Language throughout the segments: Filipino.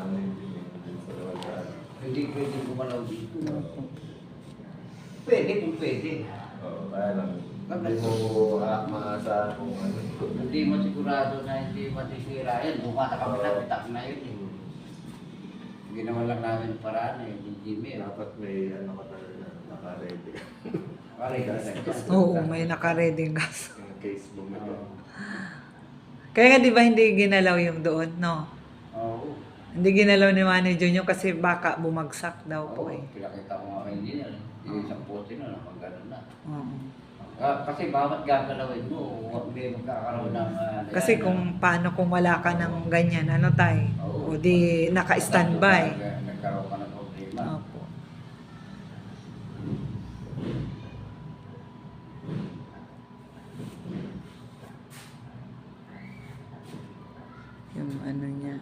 namin din sa Lawagan. Hindi pwede gumalaw dito. Pwede kung pwede. Oo, kaya lang. Hindi mo maasahan kung ano. Hindi mo sigurado na hindi matisira yan. Bumata kami na, pitak na yun eh. Ginawa lang namin paraan eh, yung Jimmy. Dapat may ano ka talaga, naka-ready. Oo, may naka-ready gas. In case bumili. Kaya nga di ba hindi ginalaw yung doon, no? Oo. Hindi ginalaw ni Manny Junior kasi baka bumagsak daw po Oo, eh. pinakita ko nga kayo din yan. Yung isang pote na, pag gano'n na. Oo. Kasi bawat gagalawin mo, hindi magkakaroon ng... Kasi kung paano kung wala ka ng ganyan, ano tay? O di naka-standby. Nagkaroon ka ng problema. Opo. Yung ano niya.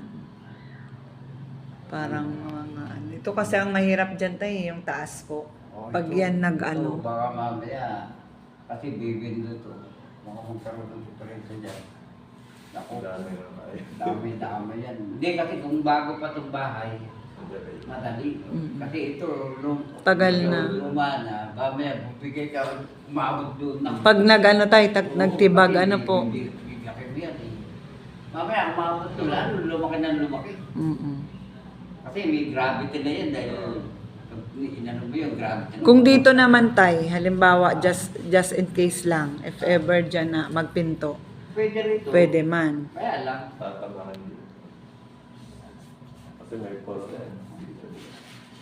Parang mga ano. Ito kasi ang mahirap dyan tayo, yung taas po. Pag yan nag-ano. Baka mamaya, kasi bibindo to. Baka magkaroon ng diferensya dyan. Naku, Dami na tayo. dami yan. Hindi kasi kung bago pa itong bahay, madali. Kasi ito, Tagal na. Luma na. Mamaya, bubigay ka, umabot doon. Pag nag-ano tayo, nagtibag, ano po. Bibigyan mo yan eh. Mamaya, umabot doon, lalo lumaki na lumaki. Kasi may gravity na yan dahil inano mo yung gravity. Kung dito naman tay, halimbawa just in case lang, if ever dyan na magpinto, Pwede rito. pwede man. Kaya lang. Tatabakan din. Kasi may post yan.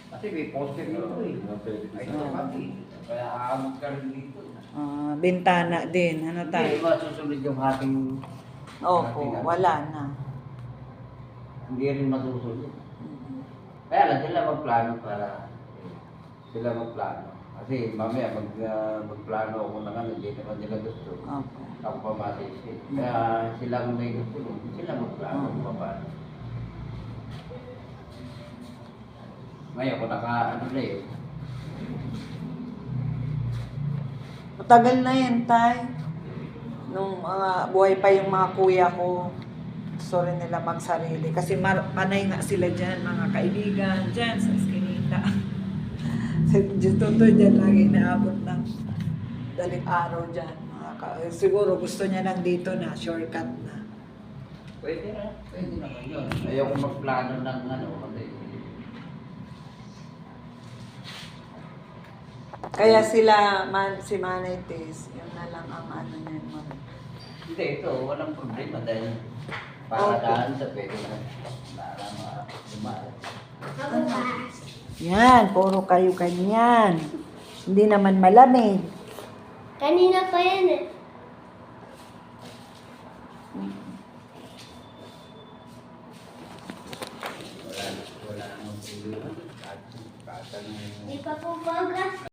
Kasi may poster dito eh. Ay, ito kami. Kaya aamog ka rin dito. Bintana din, ano Hindi tayo? masusunod yung ating... Opo, wala na. Hindi rin masusunod. Kaya lang sila magplano para... Sila magplano. Kasi mamaya magplano ako ng ano, hindi naman nila gusto. Opo. Ako pa masisi. Kaya sila kung may gusto, sila magplano kung paano. Ngayon, kung naka-ano na yun, Matagal na yan, tay. Nung buhay pa yung mga kuya ko, gusto rin nila magsarili. Kasi panay nga sila dyan, mga kaibigan, dyan sa Eskinita. Dito dyan lagi naabot ng daling araw dyan. Siguro gusto niya lang dito na, shortcut na. pwede na. Pwede naman yun. Ayoko magplano ng ano, kasi Kaya sila, si Manay Tess, yun na lang ang ano niya. hindi, ito, walang problema dahil para daan sa pwede na. Para lumaan. Yan, puro kayo kanyan. Hindi naman malamig. Kanina pa yan eh. Wala namang problema. Kahit Di pa po bagas.